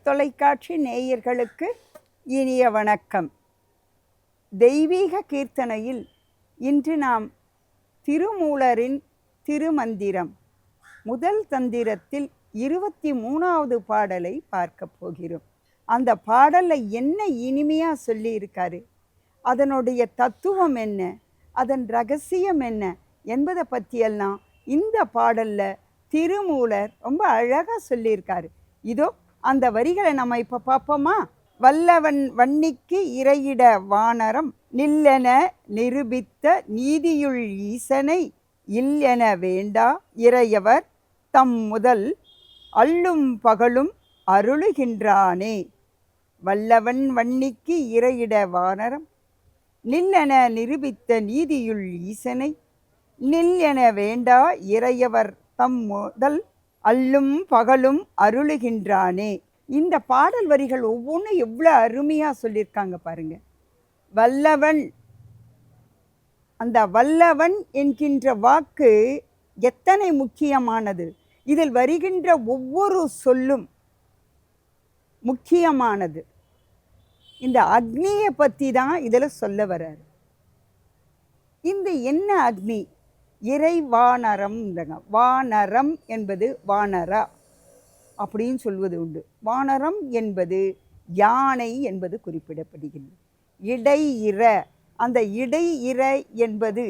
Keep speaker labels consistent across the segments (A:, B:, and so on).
A: தொலைக்காட்சி நேயர்களுக்கு இனிய வணக்கம். தெய்வீக கீர்த்தனையில் இன்று நாம் திருமூலரின் திருமந்திரம் முதல் தந்திரத்தில் 23வது பாடலை பார்க்க போகிறோம். அந்த பாடலில் என்ன இனிமையாக சொல்லியிருக்காரு, அதனுடைய தத்துவம் என்ன, அதன் ரகசியம் என்ன என்பதை பற்றியெல்லாம் இந்த பாடலில் திருமூலர் ரொம்ப அழகாக சொல்லியிருக்காரு. இதோ அந்த வரிகளை நம்ம இப்போ பார்ப்போமா? வல்லவன் வன்னிக்கு இறையிட வானரம் நில்லென நிரூபித்த நீதியுள் ஈசனை இல்லென வேண்டா இறையவர் தம் முதல் அள்ளும் பகலும் அருளுகின்றானே. வல்லவன் வன்னிக்கு இறையிட வானரம் நில்லென நிரூபித்த நீதியுள் ஈசனை நில்லென வேண்டா இறையவர் தம் முதல் அள்ளும் பகலும் அருளுகின்றானே. இந்த பாடல் வரிகள் ஒவ்வொன்றும் எவ்வளோ அருமையாக சொல்லியிருக்காங்க பாருங்க. வல்லவன், அந்த வல்லவன் என்கின்ற வாக்கு எத்தனை முக்கியமானது. இதில் வருகின்ற ஒவ்வொரு சொல்லும் முக்கியமானது. இந்த அக்னியை பற்றி தான் இதில் சொல்ல வர்றார். இந்த என்ன அக்னி? இறைவானரம். வானரம் என்பது வானரா அப்படின்னு சொல்வது உண்டு. வானரம் என்பது யானை என்பது குறிப்பிடப்படுகிறது. இடையிற, அந்த இடையிற என்பது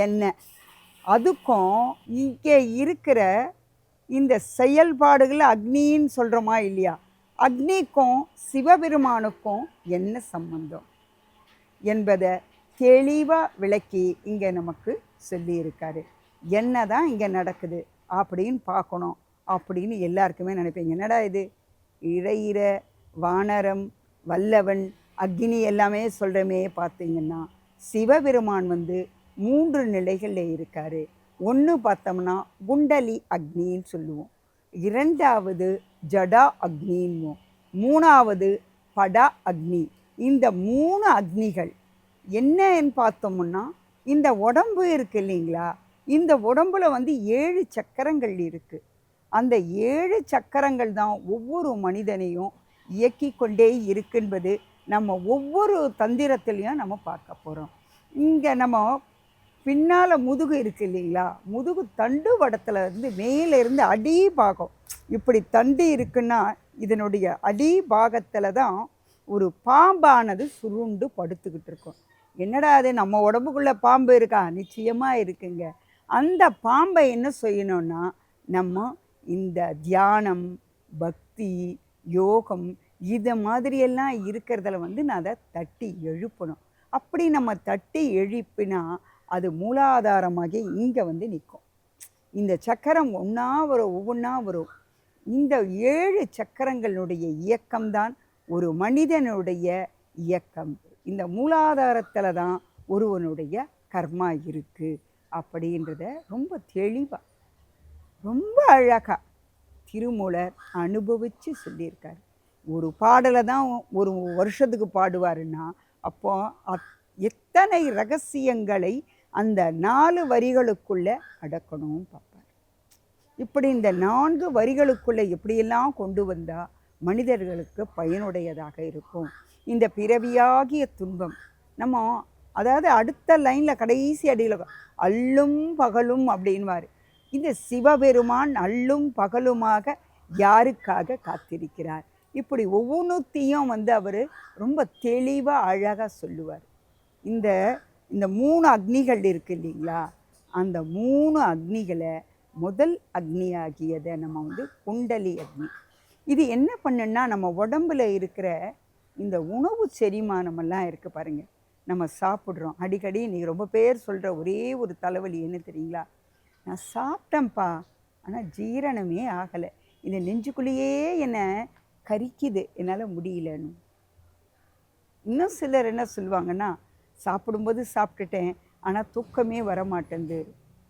A: என்ன? அதுக்கும் இங்கே இருக்கிற இந்த செயல்பாடுகள் அக்னின்னு சொல்கிறோமா இல்லையா, அக்னிக்கும் சிவபெருமானுக்கும் என்ன சம்பந்தம் என்பதை தெளிவாக விளக்கி இங்கே நமக்கு சொல்லியிருக்காரு. என்ன தான் இங்கே நடக்குது அப்படின்னு பார்க்கணும் அப்படின்னு எல்லாருக்குமே நினைப்பீங்க. என்னடா இது இறையிற, வானரம், வல்லவன், அக்னி எல்லாமே சொல்கிறமே. பார்த்தீங்கன்னா சிவபெருமான் 3 நிலைகளில் இருக்கார். ஒன்று பார்த்தோம்னா குண்டலி அக்னின்னு சொல்லுவோம், 2வது ஜடா அக்னின்னுவோம், 3வது படா அக்னி. இந்த 3 அக்னிகள் என்னன்னு பார்த்தோம்னா, இந்த உடம்பு இருக்குது இல்லைங்களா, இந்த உடம்புல 7 சக்கரங்கள் இருக்குது. அந்த 7 சக்கரங்கள் தான் ஒவ்வொரு மனிதனையும் இயக்கி கொண்டே இருக்குன்பது நம்ம ஒவ்வொரு தந்திரத்திலையும் நம்ம பார்க்க போகிறோம். இங்கே நம்ம பின்னால் முதுகு இருக்குது இல்லைங்களா, முதுகு தண்டு வடத்தில் மேலேருந்து அடி பாகம் இப்படி தண்டு இருக்குன்னா, இதனுடைய அடி பாகத்தில் தான் ஒரு பாம்பானது சுருண்டு படுத்துக்கிட்டு இருக்கும். என்னடா அது, நம்ம உடம்புக்குள்ளே பாம்பு இருக்கா? நிச்சயமாக இருக்குங்க. அந்த பாம்பை என்ன செய்யணும்னா, நம்ம இந்த தியானம், பக்தி, யோகம் இது மாதிரியெல்லாம் இருக்கிறதுல நான் அதை தட்டி எழுப்பணும். அப்படி நம்ம தட்டி எழுப்பினா அது மூலாதாரமாகி இங்கே நிற்கும். இந்த சக்கரம் ஒவ்வொன்றா வரும். இந்த 7 சக்கரங்களுடைய இயக்கம்தான் ஒரு மனிதனுடைய இயக்கம். இந்த மூலாதாரத்தில் தான் ஒருவனுடைய கர்மா இருக்குது அப்படின்றத ரொம்ப தெளிவாக, ரொம்ப அழகாக திருமூலர் அனுபவித்து சொல்லியிருக்கார். ஒரு பாடலை தான் ஒரு வருஷத்துக்கு பாடுவாருன்னா, அப்போ எத்தனை ரகசியங்களை அந்த 4 வரிகளுக்குள்ளே அடக்கணும் பார்ப்பார். இப்படி இந்த 4 வரிகளுக்குள்ளே எப்படியெல்லாம் கொண்டு வந்தால் மனிதர்களுக்கு பயனுடையதாக இருக்கும். இந்த பிறவியாகிய துன்பம் நம்ம, அதாவது அடுத்த லைனில் கடைசி அடியில் அள்ளும் பகலும் அப்படின்வார். இந்த சிவபெருமான் அள்ளும் பகலுமாக யாருக்காக காத்திருக்கிறார், இப்படி ஒவ்வொன்றுத்தையும் அவர் ரொம்ப தெளிவாக அழகாக சொல்லுவார். இந்த 3 அக்னிகள் இருக்குது இல்லைங்களா, அந்த 3 அக்னிகளை முதல் அக்னியாகியதை நம்ம குண்டலி அக்னி. இது என்ன பண்ணுன்னா, நம்ம உடம்பில் இருக்கிற இந்த உணவு செரிமானமெல்லாம் இருக்குது பாருங்கள். நம்ம சாப்பிட்றோம் அடிக்கடி. நீங்கள் ரொம்ப பேர் சொல்கிற ஒரே ஒரு தலைவலி என்ன தெரியுங்களா, நான் சாப்பிட்டேன்ப்பா ஆனால் ஜீரணமே ஆகலை, இந்த நெஞ்சுக்குள்ளேயே என்னை கரிக்குது, என்னால் முடியலன்னு. இன்னும் சிலர் என்ன சொல்லுவாங்கன்னா, சாப்பிடும்போது சாப்பிட்டுட்டேன் ஆனால் தூக்கமே வரமாட்டேங்குது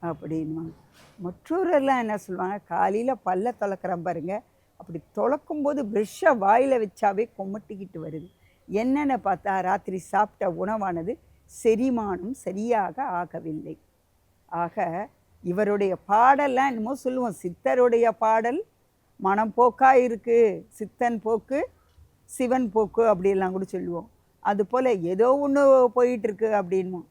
A: அப்படின்வாங்க. மற்றொரெல்லாம் என்ன சொல்லுவாங்க, காலையில் பல்ல துளக்குறேன் பாருங்கள், அப்படி துளக்கும்போது ப்ரெஷ்ஷை வாயில் வச்சாவே கொமட்டிக்கிட்டு வருது. என்னென்னு பார்த்தா ராத்திரி சாப்பிட்ட உணவானது செரிமானம் சரியாக ஆகவில்லை. ஆக இவருடைய பாடல்லாம் என்னமோ சொல்லுவோம், சித்தருடைய பாடல் மனம் போக்காக இருக்குது, சித்தன் போக்கு சிவன் போக்கு அப்படியெல்லாம் கூட சொல்லுவோம். அதுபோல் ஏதோ ஒன்று போயிட்டுருக்கு அப்படின்வோம்.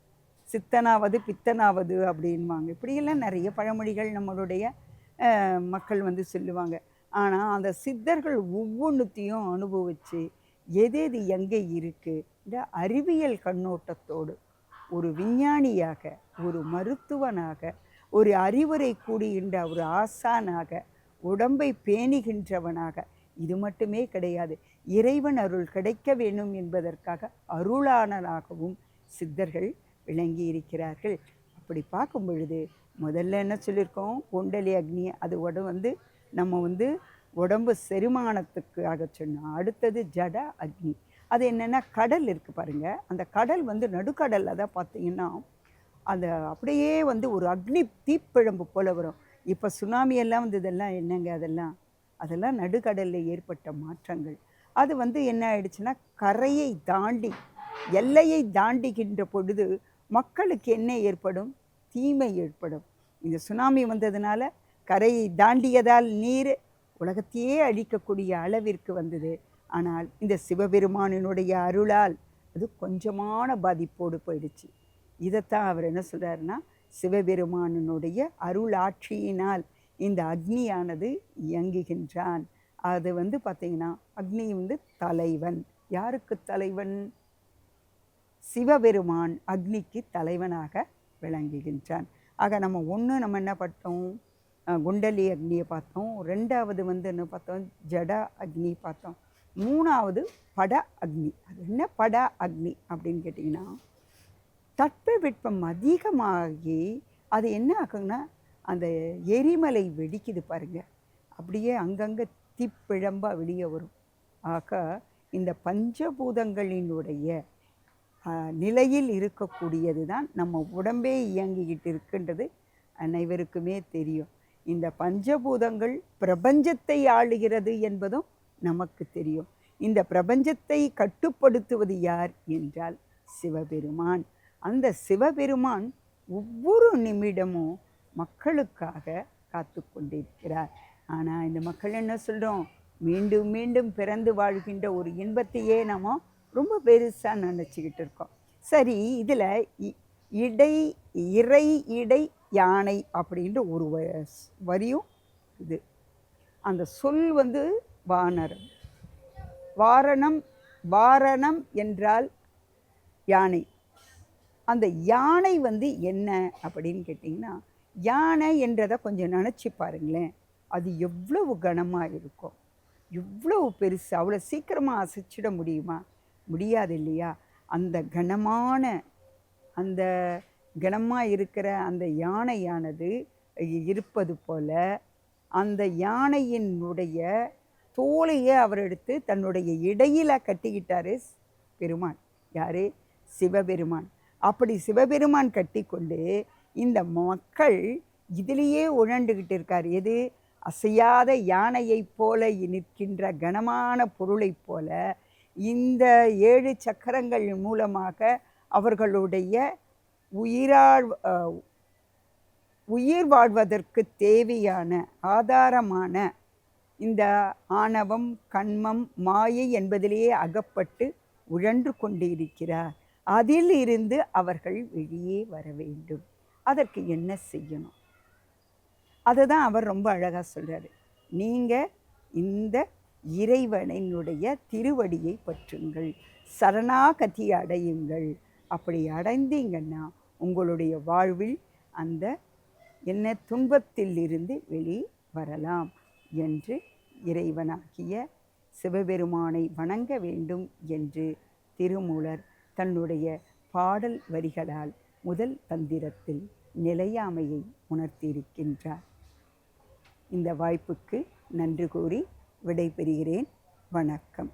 A: சித்தனாவது பித்தனாவது அப்படின்வாங்க. இப்படியெல்லாம் நிறைய பழமொழிகள் நம்மளுடைய மக்கள் வந்து சொல்லுவாங்க. ஆனால் அந்த சித்தர்கள் ஒவ்வொன்றுத்தையும் அனுபவித்து எது எது எங்கே இருக்குது, இந்த அறிவியல் கண்ணோட்டத்தோடு ஒரு விஞ்ஞானியாக, ஒரு மருத்துவனாக, ஒரு அறிவுரை கூறுகின்ற ஒரு ஆசானாக, உடம்பை பேணுகின்றவனாக, இது மட்டுமே கிடையாது, இறைவன் அருள் கிடைக்க வேண்டும் என்பதற்காக அருளாளனாகவும் சித்தர்கள் விளங்கி இருக்கிறார்கள். அப்படி பார்க்கும் பொழுது முதல்ல என்ன சொல்லியிருக்கோம், குண்டலி அக்னி, அது வந்து நம்ம வந்து உடம்பு செரிமானத்துக்காக சொன்னோம். அடுத்தது ஜட அக்னி, அது என்னென்னா கடல் இருக்குது பாருங்கள், அந்த கடல் வந்து நடுக்கடலில் தான் பார்த்தீங்கன்னா அந்த அப்படியே வந்து ஒரு அக்னி தீப்பிழம்பு போல் வரும். இப்போ சுனாமி எல்லாம் வந்து இதெல்லாம் என்னங்க, அதெல்லாம் நடுக்கடலில் ஏற்பட்ட மாற்றங்கள். அது வந்து என்ன ஆயிடுச்சுன்னா, கரையை தாண்டி எல்லையை தாண்டிக்கின்ற பொழுது மக்களுக்கு என்ன ஏற்படும், தீமை ஏற்படும். இந்த சுனாமி வந்ததுனால கரையை தாண்டியதால் நீர் உலகத்தையே அழிக்கக்கூடிய அளவிற்கு வந்தது. ஆனால் இந்த சிவபெருமானினுடைய அருளால் அது கொஞ்சமான பாதிப்போடு போயிடுச்சு. இதைத்தான் அவர் என்ன சொல்கிறாருன்னா, சிவபெருமானினுடைய அருள் ஆட்சியினால் இந்த அக்னியானது இயங்குகின்றான். அது வந்து பார்த்திங்கன்னா, அக்னி வந்து தலைவன். யாருக்கு தலைவன்? சிவபெருமான் அக்னிக்கு தலைவனாக விளங்குகின்றான். ஆக நம்ம என்ன பார்த்தோம், குண்டலி அக்னியை பார்த்தோம். ரெண்டாவது வந்து என்ன பார்த்தோம், ஜட அக்னி பார்த்தோம். மூணாவது பட அக்னி. அது என்ன பட அக்னி அப்படின்னு கேட்டிங்கன்னா, தட்பவெப்பம் அதிகமாகி அது என்ன ஆகுங்கன்னா, அந்த எரிமலை வெடிக்குது பாருங்கள், அப்படியே அங்கங்கே தீப்பிழம்பாக வெளியே வரும். ஆக இந்த பஞ்சபூதங்களினுடைய நிலையில் இருக்கக்கூடியது தான் நம்ம உடம்பே இயங்கிக்கிட்டு இருக்கின்றது அனைவருக்குமே தெரியும். இந்த பஞ்சபூதங்கள் பிரபஞ்சத்தை ஆளுகிறது என்பதும் நமக்கு தெரியும். இந்த பிரபஞ்சத்தை கட்டுப்படுத்துவது யார் என்றால் சிவபெருமான். அந்த சிவபெருமான் ஒவ்வொரு நிமிடமும் மக்களுக்காக காத்து கொண்டிருக்கிறார். ஆனால் இந்த மக்கள் என்ன சொல்கிறோம், மீண்டும் மீண்டும் பிறந்து வாழ்கின்ற ஒரு இன்பத்தையே நம்ம ரொம்ப பெருசாக நினச்சிக்கிட்டு இருக்கோம். சரி, இதில் இறை இடை யானை அப்படின்ற ஒரு வரியும் இது. அந்த சொல் வந்து வானரம். வாரணம் என்றால் யானை. அந்த யானை வந்து என்ன அப்படின்னு கேட்டிங்கன்னா, யானை என்றதை கொஞ்சம் நினச்சி பாருங்களேன். அது எவ்வளவு கனமாக இருக்கும், எவ்வளவு பெருசு, அவ்வளோ சீக்கிரமாக அசைச்சிட முடியுமா? முடியாது இல்லையா? அந்த கனமாக இருக்கிற அந்த யானையானது இருப்பது போல அந்த யானையினுடைய தோலையே அவர் எடுத்து தன்னுடைய இடையில கட்டிக்கிட்டாரு பெருமான். யாரு? சிவபெருமான். அப்படி சிவபெருமான் கட்டி கொண்டு இந்த மக்கள் இதிலேயே உழண்டுக்கிட்டு இருக்கார். எது? அசையாத யானையைப் போல நிற்கின்ற கனமான பொருளைப் போல இந்த 7 சக்கரங்கள் மூலமாக அவர்களுடைய உயிர் வாழ்வதற்கு தேவையான ஆதாரமான இந்த ஆணவம், கண்மம், மாயை என்பதிலேயே அகப்பட்டு உழன்று கொண்டு இருக்கிறார். அதில் இருந்து அவர்கள் வெளியே வர வேண்டும். அதற்கு என்ன செய்யணும்? அதுதான் அவர் ரொம்ப அழகாக சொல்கிறார். நீங்கள் இந்த இறைவனினுடைய திருவடியை பற்றுங்கள், சரணாகதி அடையுங்கள். அப்படி அடைந்தீங்கன்னா உங்களுடைய வாழ்வில் அந்த என்ன துன்பத்தில் இருந்து வெளியே வரலாம் என்று இறைவனாகிய சிவபெருமானை வணங்க வேண்டும் என்று திருமூலர் தன்னுடைய பாடல் வரிகளால் முதல் தந்திரத்தில் நிலையாமையை உணர்த்தியிருக்கின்றார். இந்த வாய்ப்புக்கு நன்றி கூறி விடைபெறுகிறேன். வணக்கம்.